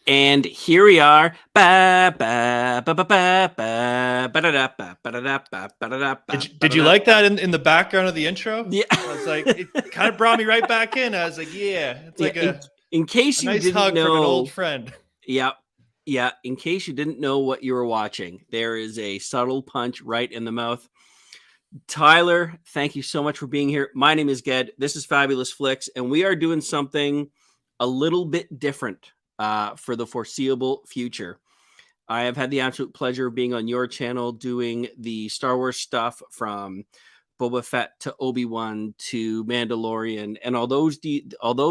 And here we are. Did you like that in the background of the intro? Yeah. I was like, it kind of brought me right back in. I was like, yeah, it's like in case a you nice didn't hug know, from an old friend. Yeah. In case you didn't know what you were watching, there is a subtle punch right in the mouth. Tyler, thank you so much for being here. My name is Ged. This is Fabulous Flicks, and we are doing something a little bit different for the foreseeable future. I have had the absolute pleasure of being on your channel doing the Star Wars stuff from Boba Fett to Obi-Wan to Mandalorian. And although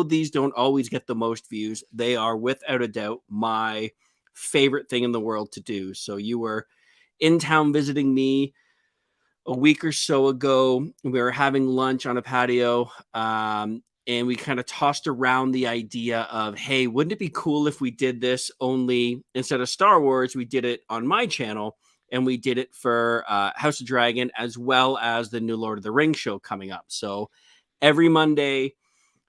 these don't always get the most views, they are without a doubt my favorite thing in the world to do. So you were in town visiting me a week or so ago. We were having lunch on a patio. And we kind of tossed around the idea of, hey, wouldn't it be cool if we did this only instead of Star Wars, we did it on my channel, and we did it for House of Dragon as well as the new Lord of the Rings show coming up. So every Monday,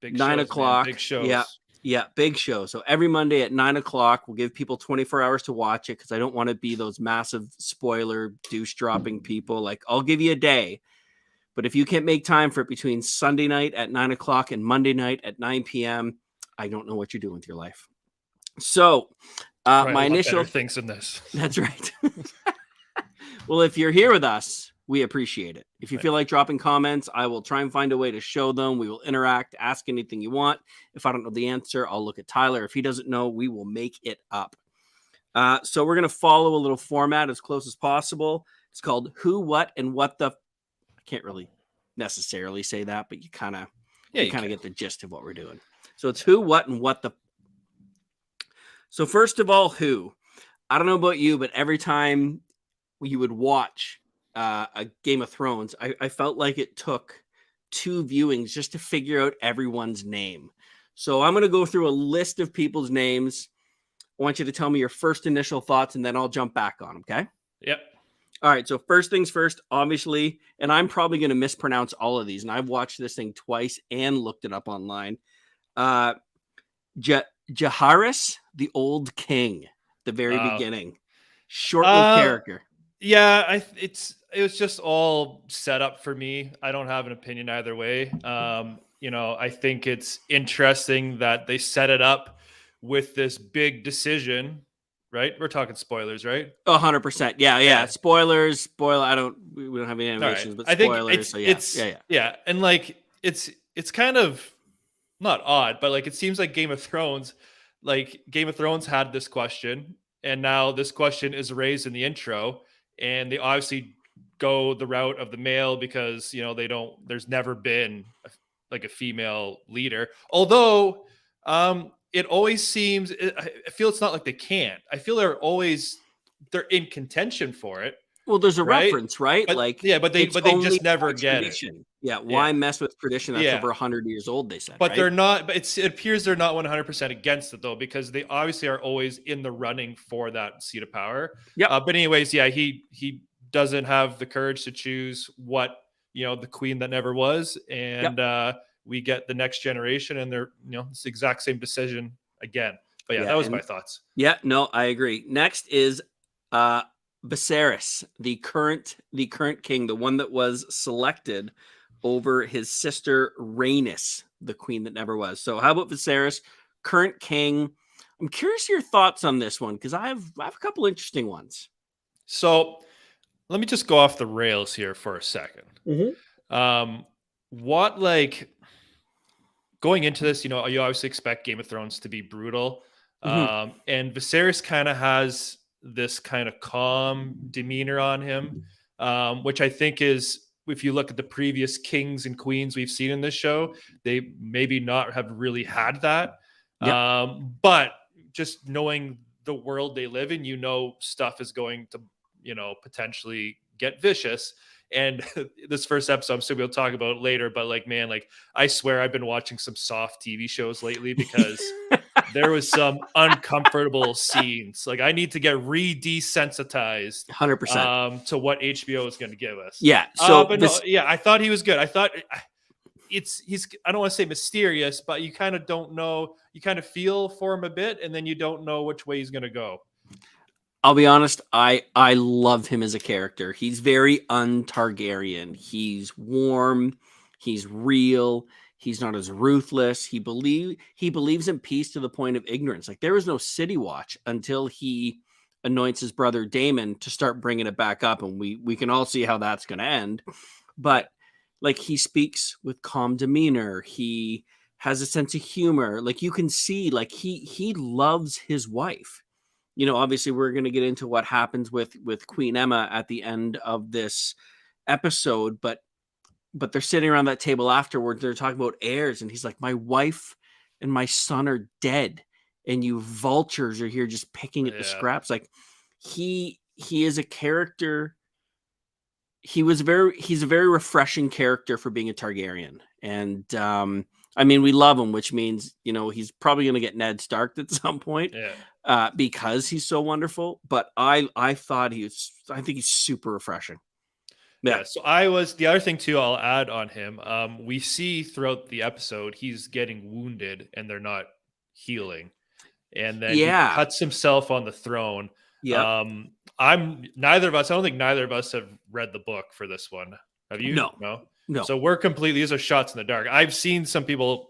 Big 9 shows, o'clock. Man. Big shows. Yeah, big show. So every Monday at 9 o'clock, we'll give people 24 hours to watch it because I don't want to be those massive spoiler douche dropping people. Like, I'll give you a day. But if you can't make time for it between Sunday night at 9 o'clock and Monday night at 9 p.m., I don't know what you're doing with your life. So my initial things in this. That's right. Well, if you're here with us, we appreciate it. If you feel like dropping comments, I will try and find a way to show them. We will interact, ask anything you want. If I don't know the answer, I'll look at Tyler. If he doesn't know, we will make it up. So we're going to follow a little format as close as possible. It's called Who, What, and What the... Can't really necessarily say that, but you kind of get the gist of what we're doing. So it's who, what, and what the. So first of all, who. I don't know about you, but every time you would watch a Game of Thrones, I felt like it took 2 viewings just to figure out everyone's name. So I'm going to go through a list of people's names. I want you to tell me your first initial thoughts, and then I'll jump back on them, okay? Yep. All right, so first things first, obviously, and I'm probably going to mispronounce all of these, and I've watched this thing twice and looked it up online. Jaehaerys, the Old King, the very beginning. Short-lived character. Yeah, it was just all set up for me. I don't have an opinion either way. I think it's interesting that they set it up with this big decision. Right, we're talking spoilers, right? 100%. Yeah. Spoilers. We don't have any animations, but spoilers. Yeah, and like it's kind of not odd, but like it seems like Game of Thrones had this question, and now this question is raised in the intro, and they obviously go the route of the male because there's never been a female leader, although it always seems, I feel it's not like they can't. I feel they're in contention for it. Well, there's a reference, right? But they just never get tradition. It. Yeah, why mess with tradition that's over 100 years old, they said. But right? they're not, but it appears they're not 100% against it though, because they obviously are always in the running for that seat of power. Yeah. But anyways, yeah, he doesn't have the courage to choose what, the queen that never was. And we get the next generation, and they're it's the exact same decision again. But that was my thoughts. Yeah, no, I agree. Next is Viserys, the current king, the one that was selected over his sister Rhaenys, the queen that never was. So how about Viserys, current king? I'm curious your thoughts on this one because I have a couple interesting ones. So let me just go off the rails here for a second. Mm-hmm. Going into this, you obviously expect Game of Thrones to be brutal. Mm-hmm. And Viserys kind of has this kind of calm demeanor on him, which I think is, if you look at the previous kings and queens we've seen in this show, they maybe not have really had that. Yep. But just knowing the world they live in, stuff is going to, potentially get vicious. And this first episode, I'm still going to talk about it later, but I swear I've been watching some soft TV shows lately because there was some uncomfortable scenes. I need to get desensitized 100% to what HBO is going to give us. Yeah. So, I thought he was good. I thought he's I don't want to say mysterious, but you kind of don't know. You kind of feel for him a bit, and then you don't know which way he's going to go. I'll be honest, I love him as a character. He's very un-Targaryen. He's warm, he's real, he's not as ruthless. He believes in peace to the point of ignorance. Like, there was no City Watch until he anoints his brother Damon to start bringing it back up, and we can all see how that's going to end. But like, he speaks with calm demeanor. He has a sense of humor. Like, you can see, like, he loves his wife. You know, obviously we're going to get into what happens with Queen Emma at the end of this episode, but they're sitting around that table afterwards. They're talking about heirs, and he's like, my wife and my son are dead, and you vultures are here just picking at the scraps. Like, he is a character. He's a very refreshing character for being a Targaryen. And I mean, we love him, which means, you know, he's probably going to get Ned Stark at some point. Because he's so wonderful. But I think he's super refreshing. Yeah. So the other thing too, I'll add on him. We see throughout the episode, he's getting wounded and they're not healing. And then he cuts himself on the throne. Yeah. I don't think neither of us have read the book for this one. Have you? No. So these are shots in the dark. I've seen some people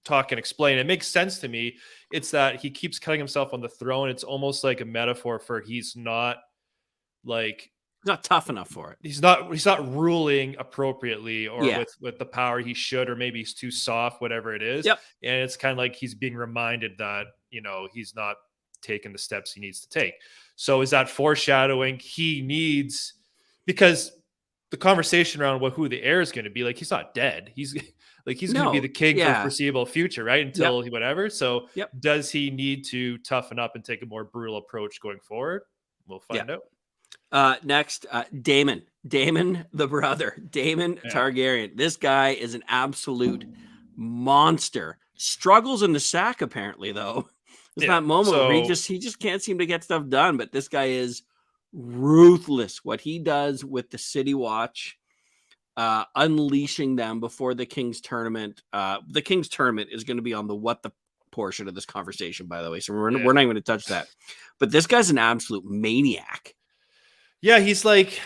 talk and explain. It makes sense to me. It's that he keeps cutting himself on the throne. It's almost like a metaphor for he's not tough enough for it. He's not ruling appropriately or with the power he should, or maybe he's too soft, whatever it is. Yep. And it's kind of like he's being reminded that, you know, he's not taking the steps he needs to take. So is that foreshadowing? He needs, because the conversation around who the heir is going to be, like, he's not dead. He's going to be the king for the foreseeable future, right? Until whatever. So does he need to toughen up and take a more brutal approach going forward? We'll find out. Next, Damon the brother, Damon Targaryen. This guy is an absolute monster. Struggles in the sack, apparently, though. There's that moment where he just can't seem to get stuff done. But this guy is ruthless. What he does with the City Watch, unleashing them before the King's Tournament. The King's Tournament is going to be on the what the portion of this conversation, by the way. So we're not even going to touch that. But this guy's an absolute maniac. Yeah, he's like,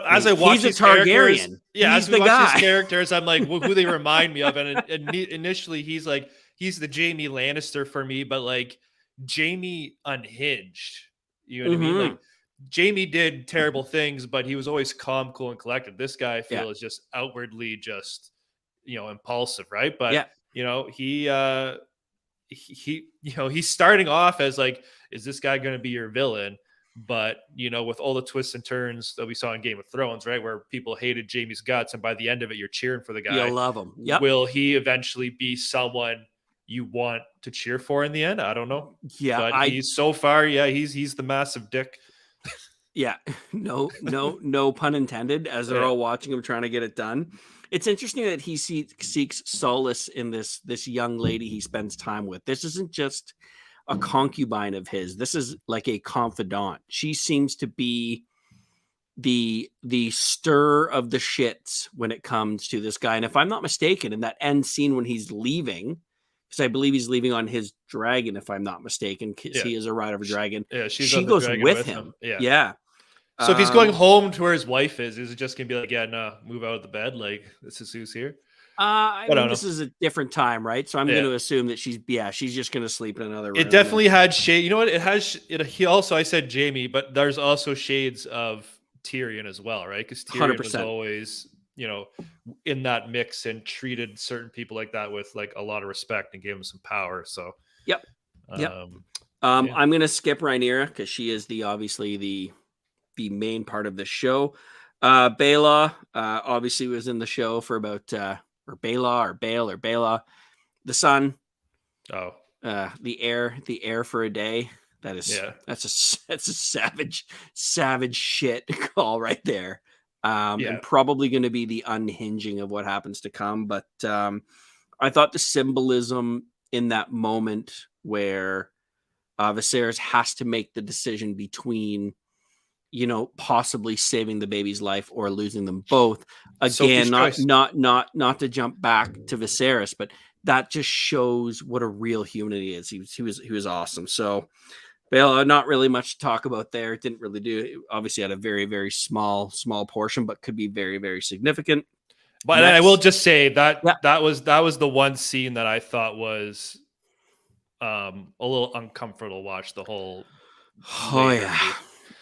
as I watch these characters, as we watch these characters, I'm like, who they remind me of. And initially, he's the Jaime Lannister for me, but like Jaime unhinged. You know what I mean? Like, Jaime did terrible things, but he was always calm, cool, and collected. This guy, I feel, is just outwardly just, you know, impulsive, right? But you know, he he's starting off as like, is this guy going to be your villain? But, you know, with all the twists and turns that we saw in Game of Thrones, right, where people hated Jaime's guts, and by the end of it, you're cheering for the guy. You'll love him. Yep. Will he eventually be someone you want to cheer for in the end? I don't know. Yeah, but he's so far, he's the massive dick. Yeah, no pun intended. As they're all watching him trying to get it done. It's interesting that he seeks solace in this young lady he spends time with. This isn't just a concubine of his. This is like a confidant. She seems to be the stir of the shits when it comes to this guy. And if I'm not mistaken, in that end scene when he's leaving, because I believe he's leaving on his dragon, if I'm not mistaken, because he is a rider of a dragon. She goes with him. Yeah. So if he's going home to where his wife is it just gonna be like, move out of the bed, like, this is who's here? I mean, this is a different time, right? So I'm going to assume that she's just going to sleep in another room. It definitely had shade. You know what? It has. He also, I said Jaime, but there's also shades of Tyrion as well, right? Because Tyrion 100%. Was always, you know, in that mix and treated certain people like that with like a lot of respect and gave them some power. So I'm going to skip Rhaenyra because she is obviously the main part of the show. Baela obviously was in the show for about. Or Bela, the son. The heir for a day. That's a savage shit call right there. And probably going to be the unhinging of what happens to come. But I thought the symbolism in that moment where Viserys has to make the decision between possibly saving the baby's life or losing them both. Sophie's Again, choice. not to jump back to Viserys, but that just shows what a real human he is. He was awesome. So, well, not really much to talk about there. It didn't really do. Obviously, had a very very small portion, but could be very very significant. But I will just say that that was the one scene that I thought was a little uncomfortable to watch the whole. Oh yeah.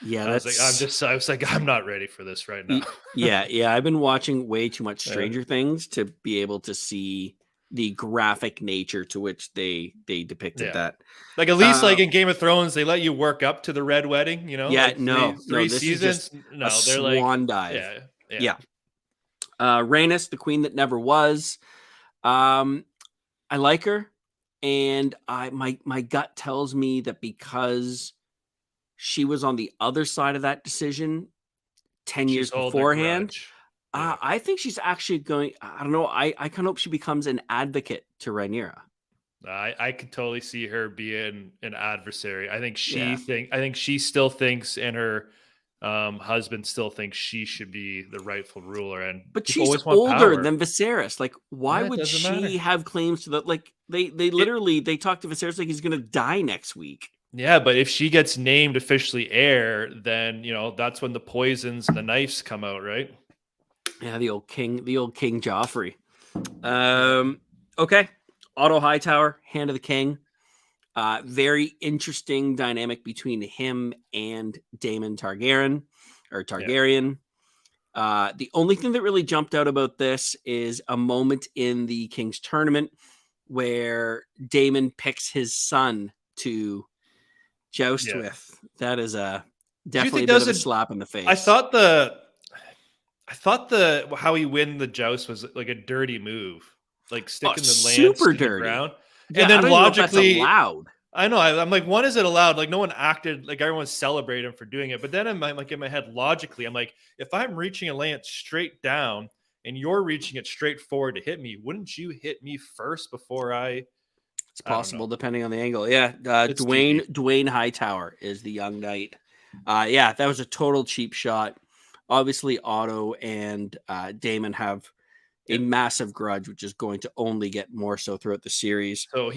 I was like, I'm not ready for this right now. yeah. I've been watching way too much Stranger Things to be able to see the graphic nature to which they depicted that. Like at least like in Game of Thrones, they let you work up to the Red Wedding. Yeah, like three seasons. No, they're swan like dive. Yeah. Rhaenys, the queen that never was. I like her, and my gut tells me that because she was on the other side of that decision 10 years beforehand, I think she's actually going. I don't know. I kind of hope she becomes an advocate to Rhaenyra. I could totally see her being an adversary. I think she still thinks, and her husband still thinks she should be the rightful ruler. But she's older than Viserys. Like, why would she have claims to that? Like, they literally they talk to Viserys like he's going to die next week. Yeah, but if she gets named officially heir, then that's when the poisons and the knives come out, right? Yeah, the old King Joffrey. Okay. Otto Hightower, Hand of the King. Very interesting dynamic between him and Daemon Targaryen. The only thing that really jumped out about this is a moment in the King's Tournament where Daemon picks his son to joust with. That is definitely a bit of a slap in the face. I thought the how he win the joust was like a dirty move, like sticking the lance super to dirty. The ground. Yeah, and then I don't logically know if that's allowed. I know. I'm like, when is it allowed? Like, no one acted like everyone's celebrating for doing it. But then I'm like, in my head, logically, I'm like, if I'm reaching a lance straight down and you're reaching it straight forward to hit me, wouldn't you hit me first before I? It's possible, depending on the angle. Yeah, Dwayne Hightower is the young knight. That was a total cheap shot. Obviously, Otto and Daemon have a massive grudge, which is going to only get more so throughout the series. So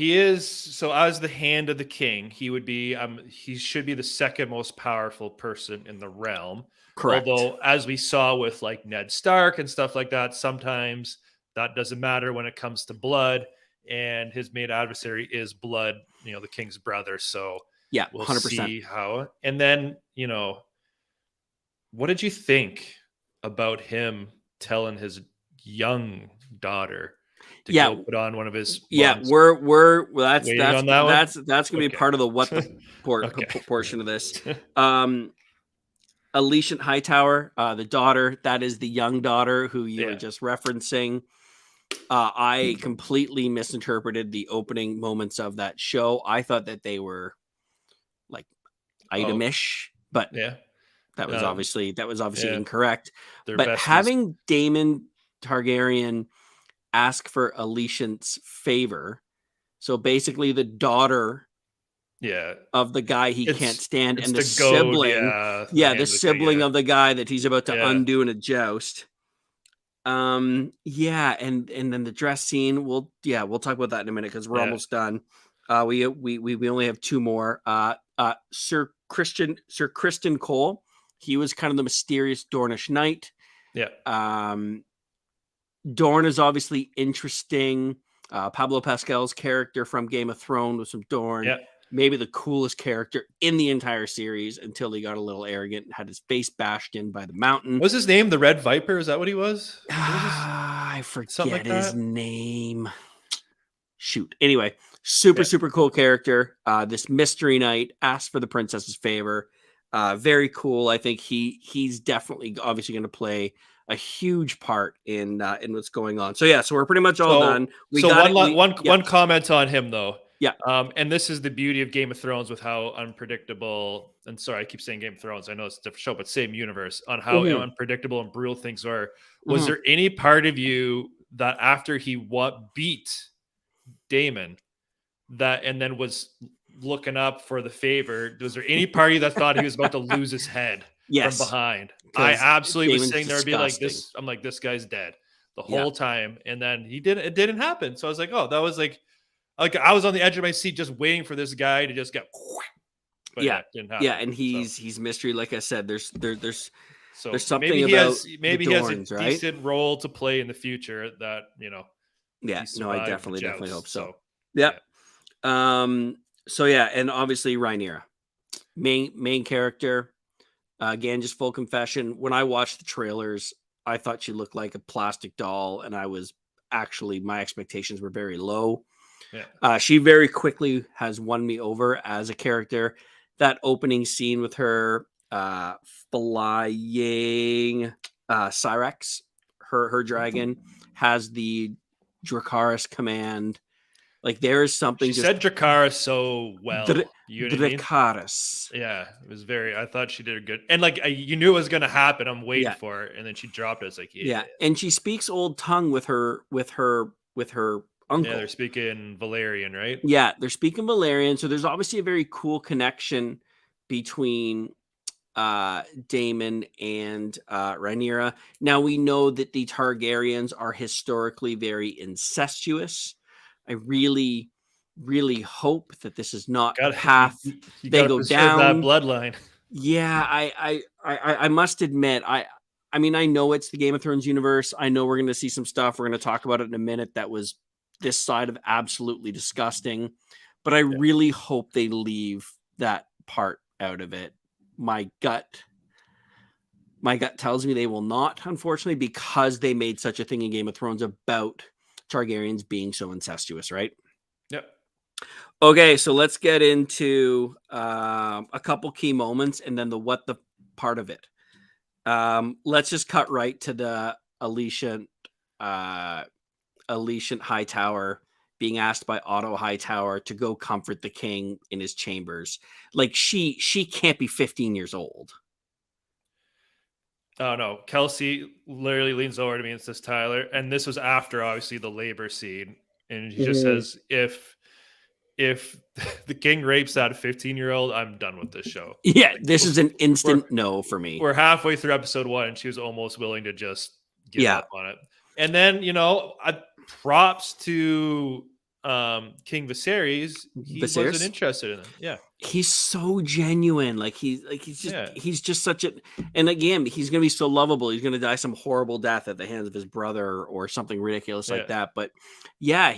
as the Hand of the King, he would be he should be the second most powerful person in the realm. Correct. Although, as we saw with like Ned Stark and stuff like that, sometimes that doesn't matter when it comes to blood, and his main adversary is blood, the king's brother. So yeah, we'll 100%. see how. And then, what did you think about him telling his young daughter to go put on one of his that's gonna be part of the portion of this. Alicia Hightower, the daughter, that is the young daughter who you were just referencing. I completely misinterpreted the opening moments of that show. I thought that they were like itemish, but that was obviously incorrect. But having Daemon Targaryen ask for Alicia's favor, so basically the daughter of the guy he can't stand, and the sibling the sibling of the guy that he's about to undo in a joust. And then the dress scene, we'll talk about that in a minute because we're almost done. We only have two more. Sir Criston Cole, he was kind of the mysterious Dornish knight. Dorne is obviously interesting. Pablo Pascal's character from Game of Thrones was from Dorne. Maybe the coolest character in the entire series until he got a little arrogant and had his face bashed in by the mountain. What was his name? The Red Viper? Is that what he was? I forget his name. Shoot. Anyway, super cool character. This mystery knight asked for the princess's favor. Very cool. I think he's definitely obviously going to play a huge part in what's going on. So we're pretty much all done. One comment on him though. Yeah. And this is the beauty of Game of Thrones with how unpredictable, and sorry, I keep saying Game of Thrones. I know it's a different show, but same universe, on how unpredictable and brutal things are. Was there any part of you that after he beat Daemon and then was looking up for the favor, was there any party that thought he was about to lose his head? from Yes, behind. I 'cause absolutely was Damon's sitting there being like disgusting. this. I'm like, this guy's dead the Yeah. whole time. And then it didn't happen. So I was like, oh, that was like I was on the edge of my seat just waiting for this guy to just get, but yeah, Yeah. it didn't Yeah, happen. and So he's mystery. Like I said, there's so something about the maybe he has a Dorns, right? decent role to play in the future that, Yeah, he no, I survived the definitely hope joust. so. So Yep. yeah. So yeah, and obviously Rhaenyra, main character. Again, just full confession. When I watched the trailers, I thought she looked like a plastic doll, and I was actually my expectations were very low. Yeah. She very quickly has won me over as a character. That opening scene with her flying Cyrex, her dragon, has the Dracarys command. Like there is something She just said Drakara so well. You know what I mean? Dracarys. Yeah, it was very. I thought she did a good, and like you knew it was gonna happen. I'm waiting Yeah, for it, and then she dropped it. It's like, yeah, yeah, and she speaks old tongue with her yeah. They're uncle. speaking Valerian, right? Yeah, they're speaking Valerian, so there's obviously a very cool connection between Damon and Rhaenyra. Now we know that the Targaryens are historically very incestuous. I really, really hope that this is not the Got path you got they to go preserve that down. bloodline. Yeah, I must admit, I mean, I know it's the Game of Thrones universe. I know we're going to see some stuff. We're going to talk about it in a minute. That was this side of absolutely disgusting, but I Yeah. really hope they leave that part out of it. My gut tells me they will not, unfortunately, because they made such a thing in Game of Thrones about Targaryens being so incestuous, right? Yep. Okay, so let's get into a couple key moments and then the what the part of it. Let's just cut right to the Alicia Hightower being asked by Otto Hightower to go comfort the king in his chambers. Like she can't be 15 years old. Oh no, Kelsey literally leans over to me and says, "Tyler," and this was after obviously the labor scene, and he just says, "If the king rapes that 15-year-old, I'm done with this show." Yeah, Like this is an we're instant no for me. we're halfway through episode 1, and she was almost willing to just give Yeah, up on it. And then props to King Viserys. He wasn't Viserys. interested in it. Yeah, He's so genuine. yeah, he's just such a, and again, he's gonna be so lovable. He's gonna die some horrible death at the hands of his brother or something ridiculous like yeah. that. But yeah,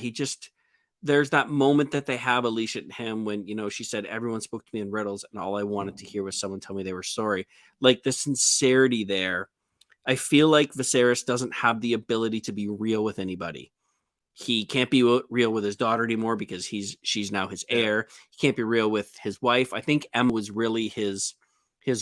there's that moment that they have, Alicia and him, when she said everyone spoke to me in riddles, and all I wanted to hear was someone tell me they were sorry. Like the sincerity there. I feel like Viserys doesn't have the ability to be real with anybody. He can't be real with his daughter anymore because she's now his Yeah. heir. He can't be real with his wife. I think Emma was really his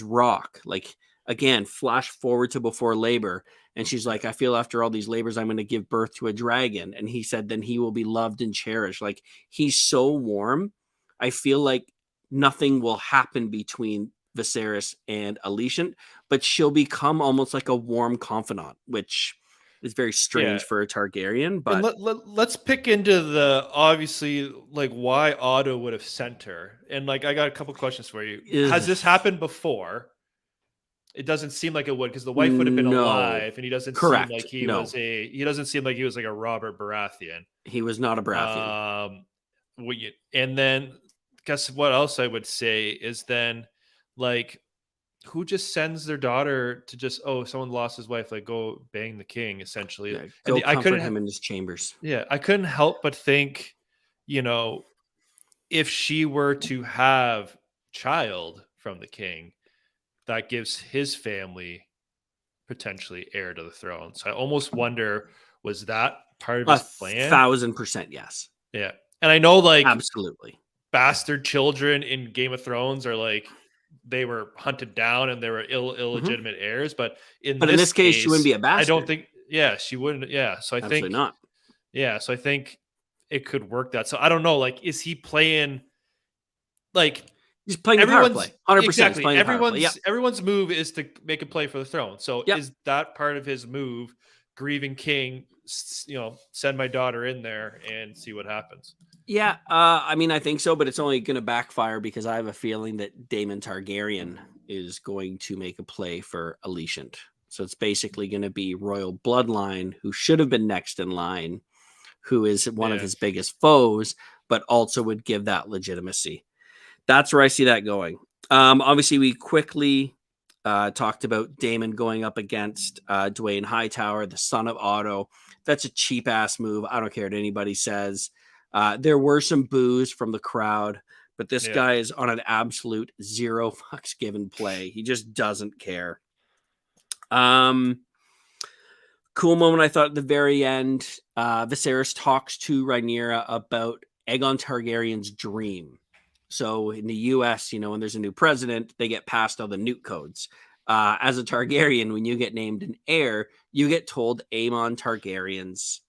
rock. Like again, flash forward to before labor, and she's like, I feel after all these labors, I'm going to give birth to a dragon. And he said, then he will be loved and cherished. Like he's so warm. I feel like nothing will happen between Viserys and Alicent, but she'll become almost like a warm confidant, which is very Yeah. strange for a Targaryen. And But let's pick into the obviously like why Otto would have sent her. And like I got a couple questions for you. Has ugh, this happened before? It doesn't seem like it would because the wife would have been no, alive, and he doesn't seem like correct. No, he doesn't seem like he was like a Robert Baratheon. he was not a Baratheon. Um, and then guess what else I would say is then like who just sends their daughter to just someone lost his wife, like go bang the king essentially. Yeah, And go I comfort couldn't him in his chambers. I couldn't help but think, you know, if she were to have child from the king, that gives his family potentially heir to the throne. So I almost wonder, was that part of A his plan? 1000% yes. Yeah. And I know like Absolutely. bastard children in Game of Thrones are like they were hunted down and they were Mhm. illegitimate heirs, but in But in this this case, she wouldn't case, be a I don't bastard. think she wouldn't. Yeah. So I Absolutely think not. so I think it could work that. So I don't know, like, is he playing like He's playing the power play. everyone's 100% he's exactly playing the power play. Yep. everyone's move is to make a play for the throne. So Yep. is that part of his move? Grieving king, send my daughter in there and see what happens. Yeah. I mean, I think so, but it's only going to backfire because I have a feeling that Daemon Targaryen is going to make a play for Alicent. So it's basically going to be royal bloodline, who should have been next in line, who is one of his biggest foes, but also would give that legitimacy. That's where I see that going. Obviously, we quickly talked about Damon going up against Dwayne Hightower, the son of Otto. That's a cheap ass move. I don't care what anybody says. There were some boos from the crowd, but this guy is on an absolute zero fucks given play. He just doesn't care. Cool moment, I thought, at the very end. Viserys talks to Rhaenyra about Aegon Targaryen's dream. So in the US, when there's a new president, they get passed all the newt codes. As a Targaryen, when you get named an heir, you get told Aegon Targaryen's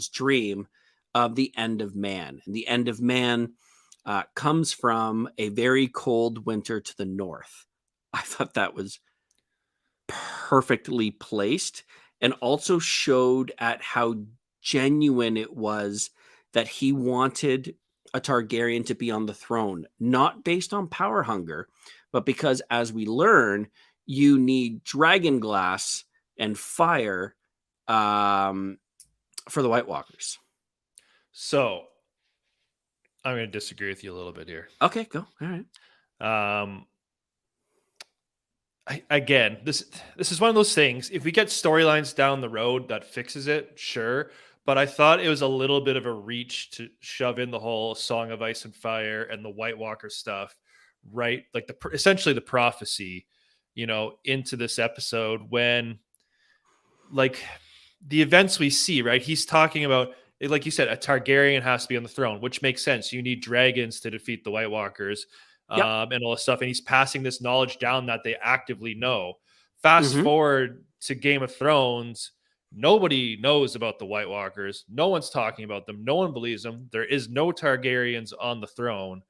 dream of the end of man. And the end of man comes from a very cold winter to the north. I thought that was perfectly placed, and also showed at how genuine it was that he wanted a Targaryen to be on the throne, not based on power hunger, but because, as we learn, you need dragon glass and fire for the White Walkers. So I'm going to disagree with you a little bit here. Okay, go. All right. Again, this is one of those things. If we get storylines down the road that fixes it, sure. But I thought it was a little bit of a reach to shove in the whole Song of Ice and Fire and the White Walker stuff, right? Like essentially the prophecy, into this episode, when, like, the events we see, right? He's talking about, like you said, a Targaryen has to be on the throne, which makes sense. You need dragons to defeat the White Walkers. And all this stuff. And he's passing this knowledge down that they actively know. Fast forward to Game of Thrones, nobody knows about the White Walkers. No one's talking about them. No one believes them. There is no Targaryens on the throne.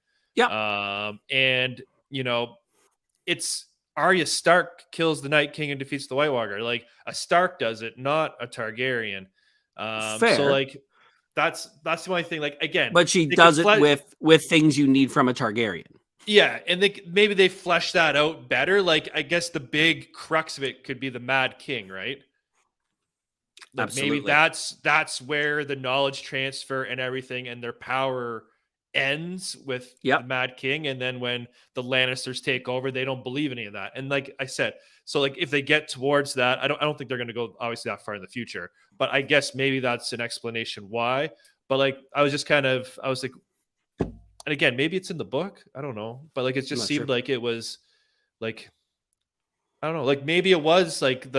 And, it's Arya Stark kills the Night King and defeats the White Walker. Like, a Stark does it, not a Targaryen. Fair. So, like, that's the only thing. Like, again, but she does it with things you need from a Targaryen. Yeah, and maybe they flesh that out better. Like, I guess the big crux of it could be the Mad King, right? Like, absolutely. Maybe that's where the knowledge transfer and everything and their power ends with the Mad King. And then when the Lannisters take over, they don't believe any of that. And like I said, so like if they get towards that, I don't think they're going to go obviously that far in the future. But I guess maybe that's an explanation why. But like I was like. And again, maybe it's in the book. I don't know. But like it just seemed like it was like, I don't know. Like maybe it was like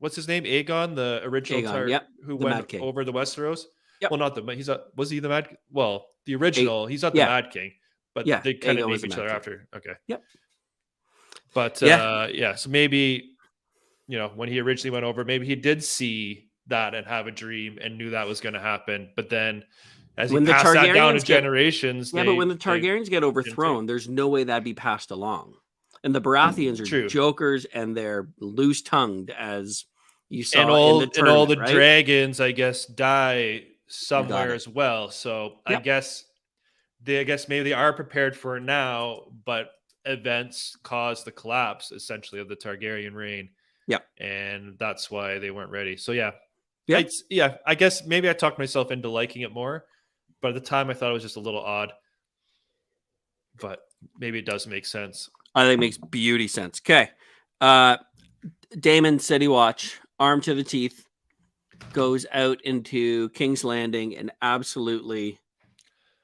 what's his name? Aegon, the original who went over the Westeros. Well, not was he the Mad? Well, the original, he's not the Mad King, but they kind of named each other after. Okay. Yep. But so maybe, when he originally went over, maybe he did see that and have a dream and knew that was going to happen. But then as he passed that down to generations. But when the Targaryens get overthrown, there's no way that'd be passed along. And the Baratheons are jokers, and they're loose-tongued, as you saw in the tournament. And all the dragons, I guess, die somewhere as well. So I guess maybe they are prepared for it now, but events caused the collapse, essentially, of the Targaryen reign. Yeah. And that's why they weren't ready. So I guess maybe I talked myself into liking it more. But at the time, I thought it was just a little odd. But maybe it does make sense. I think it makes beauty sense. Okay. Damon City Watch, armed to the teeth, goes out into King's Landing and absolutely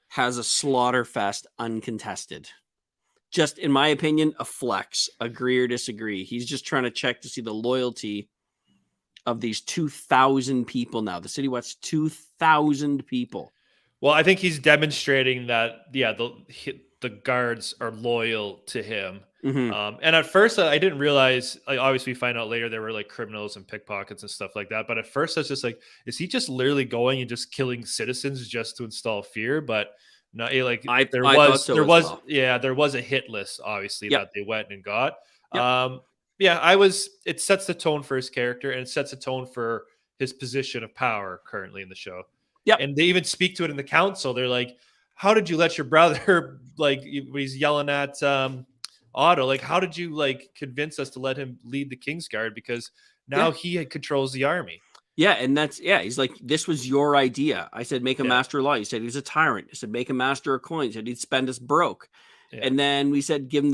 has a slaughter fest uncontested. Just, in my opinion, a flex. Agree or disagree. He's just trying to check to see the loyalty of these 2,000 people now. The City Watch, 2,000 people. Well, I think he's demonstrating that, the guards are loyal to him. And at first, I didn't realize, like, obviously we find out later there were like criminals and pickpockets and stuff like that. But at first I was just like, is he just literally going and just killing citizens just to install fear? But no, there was a hit list, obviously, that they went and got. It sets the tone for his character, and it sets a tone for his position of power currently in the show. Yeah. And they even speak to it in the council. They're like, how did you let your brother like when he's yelling at Otto, like how did you like convince us to let him lead the Kingsguard, because now Yeah. he controls the army. Yeah, and he's like, this was your idea. I said, make a Yeah. master of law. You said he was a tyrant. I said, make a master of coins. You said he'd spend us broke. Yeah. And then we said, give him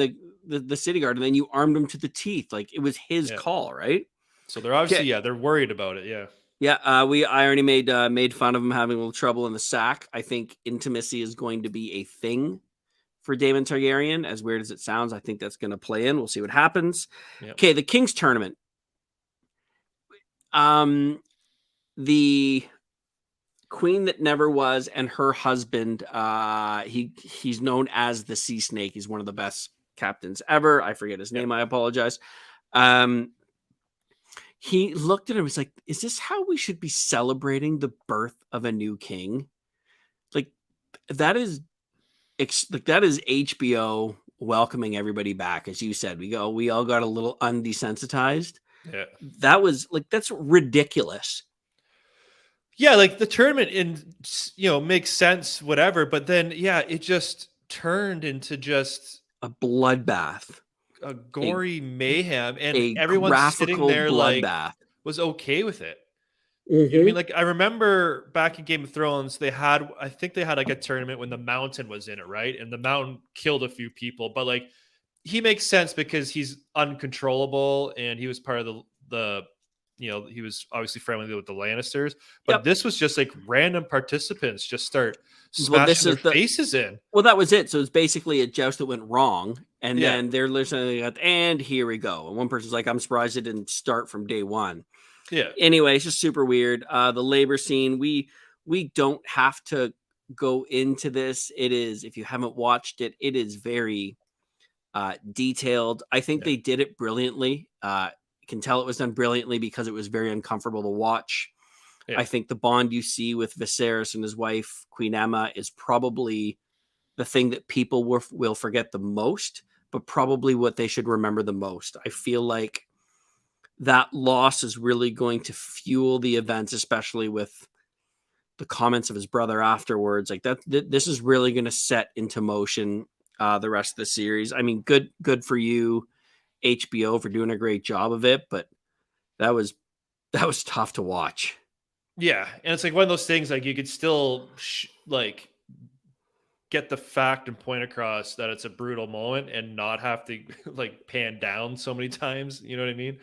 the city guard, and then you armed him to the teeth. Like, it was his call, right? So they're obviously, Okay. they're worried about it. Yeah. Yeah, I already made fun of him having a little trouble in the sack. I think intimacy is going to be a thing for Daemon Targaryen. As weird as it sounds, I think that's going to play in. We'll see what happens. Yep. Okay, the King's Tournament. The Queen That Never Was and her husband, he's known as the Sea Snake. He's one of the best captains ever. I forget his name. I apologize. He looked at him and was like, is this how we should be celebrating the birth of a new king? Like, that is HBO welcoming everybody back. As you said, we all got a little undesensitized. Yeah. That was like, that's ridiculous. Yeah, like the tournament makes sense, whatever, but then it just turned into just A bloodbath. a gory mayhem, and A everyone's sitting there like bloodbath. was okay with it. Mm-hmm. I mean, like I remember back in Game of Thrones, I think they had like a tournament when the Mountain was in it, right? And the Mountain killed a few people, but like he makes sense because he's uncontrollable and he was part of the he was obviously friendly with the Lannisters, but this was just like random participants just start smashing their faces in. Well, that was it. So it's basically a joust that went wrong, and then they're listening, and here we go. And one person's like, "I'm surprised it didn't start from day one." Yeah. Anyway, it's just super weird. The labor scene, we don't have to go into this. It is, if you haven't watched it, it is very detailed. I think they did it brilliantly. You can tell it was done brilliantly because it was very uncomfortable to watch. Yeah. I think the bond you see with Viserys and his wife, Queen Aemma, is probably the thing that people will forget the most, but probably what they should remember the most. I feel like that loss is really going to fuel the events, especially with the comments of his brother afterwards. Like this is really going to set into motion the rest of the series. I mean, good for you, HBO, for doing a great job of it, but that was tough to watch. Yeah, and it's like one of those things, like you could still like get the fact and point across that it's a brutal moment and not have to like pan down so many times. You know what I mean?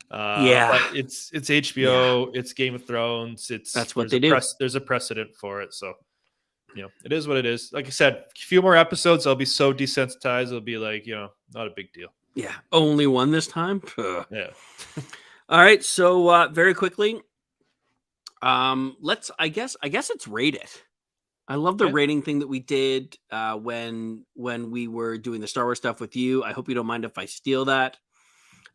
But it's HBO, it's Game of Thrones. That's what they do. There's a precedent for it, so it is what it is. Like I said, a few more episodes, I'll be so desensitized. It'll be like not a big deal. Yeah, only one this time. Yeah. All right, so very quickly, let's. I guess it's rate it. I love the rating thing that we did when we were doing the Star Wars stuff with you. I hope you don't mind if I steal that.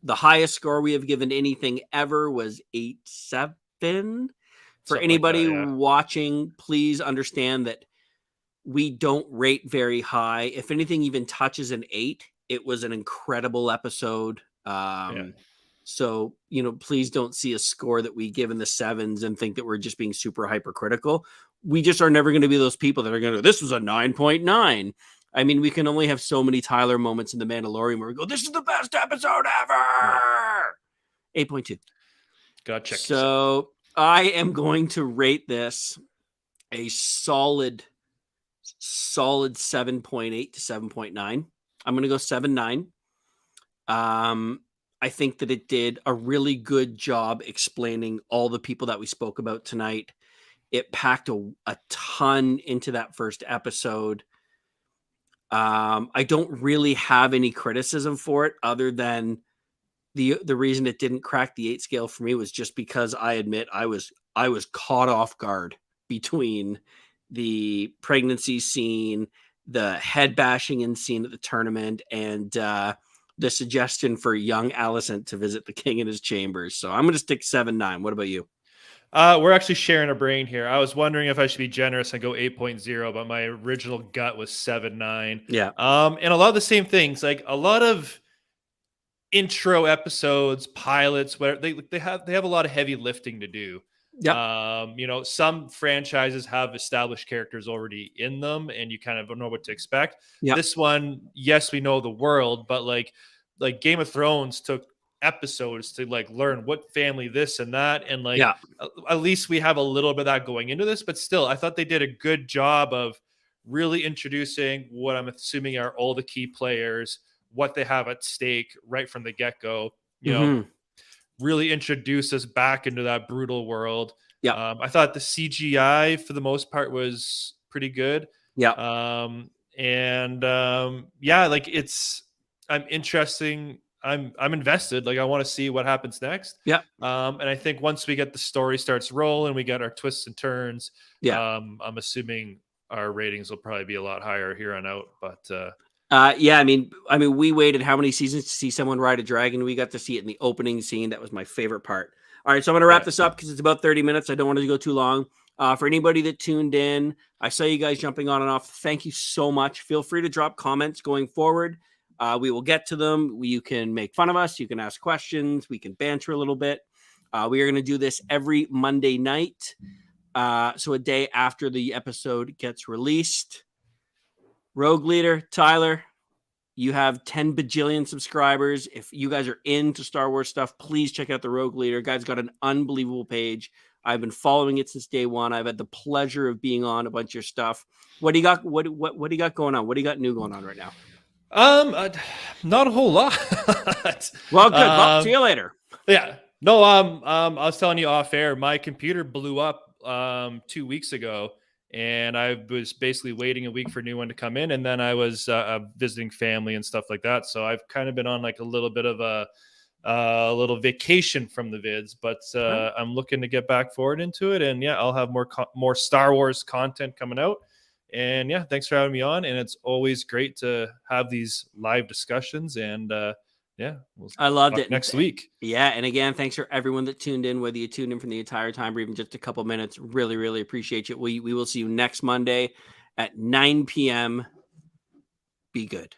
The highest score we have given anything ever was 8.7. For anybody watching, please understand that we don't rate very high. If anything even touches an 8, it was an incredible episode. So, please don't see a score that we give in the 7s and think that we're just being super hypercritical. We just are never going to be those people that are going to, this was a 9.9. I mean, we can only have so many Tyler moments in The Mandalorian where we go, this is the best episode ever. 8.2. Gotta check. So I am going to rate this a solid 7.8 to 7.9. I'm going to go 7.9. I think that it did a really good job explaining all the people that we spoke about tonight. It packed a ton into that first episode. I don't really have any criticism for it other than the reason it didn't crack the 8 scale for me was just because I admit I was caught off guard between the pregnancy scene, the head bashing in scene at the tournament, and the suggestion for young Alicent to visit the king in his chambers. So I'm going to stick 7.9. What about you? We're actually sharing a brain here. I was wondering if I should be generous and go 8.0, but my original gut was 7.9. Yeah. And a lot of the same things, like a lot of intro episodes, pilots, where they have a lot of heavy lifting to do. Yep. You know, some franchises have established characters already in them, and you kind of know what to expect. Yep. This one, yes, we know the world, but like Game of Thrones took episodes to like learn what family this and that, and like Yeah. at least we have a little bit of that going into this. But still, I thought they did a good job of really introducing what I'm assuming are all the key players, what they have at stake right from the get go. You know, Mm-hmm. really introduce us back into that brutal world. Yep. I thought the CGI for the most part was pretty good. Yep. Yeah, like I'm interesting. I'm invested. Like I want to see what happens next. Yep. And I think once we get the story starts rolling, we get our twists and turns. Yeah. I'm assuming our ratings will probably be a lot higher here on out. But yeah, I mean, we waited how many seasons to see someone ride a dragon? We got to see it in the opening scene. That was my favorite part. All right, so I'm going to wrap this up because it's about 30 minutes. I don't want it to go too long. For anybody that tuned in, I saw you guys jumping on and off. Thank you so much. Feel free to drop comments going forward. We will get to them. You can make fun of us. You can ask questions. We can banter a little bit. We are going to do this every Monday night. So a day after the episode gets released. Rogue Leader, Tyler, you have 10 bajillion subscribers. If you guys are into Star Wars stuff, please check out the Rogue Leader. Guy's got an unbelievable page. I've been following it since day one. I've had the pleasure of being on a bunch of your stuff. What do you got? What do you got going on? What do you got new going on right now? Not a whole lot. Well, good. Well, see you later. Yeah. No, I was telling you off air, my computer blew up 2 weeks ago, and I was basically waiting a week for a new one to come in, and then I was visiting family and stuff like that. So I've kind of been on like a little bit of a little vacation from the vids, but I'm looking to get back forward into it, and yeah, I'll have more Star Wars content coming out. And yeah, thanks for having me on, and it's always great to have these live discussions. And yeah, I loved it next week. Yeah, and again, thanks for everyone that tuned in, whether you tuned in from the entire time or even just a couple minutes. Really, really appreciate you. We will see you next Monday at 9 p.m. Be good.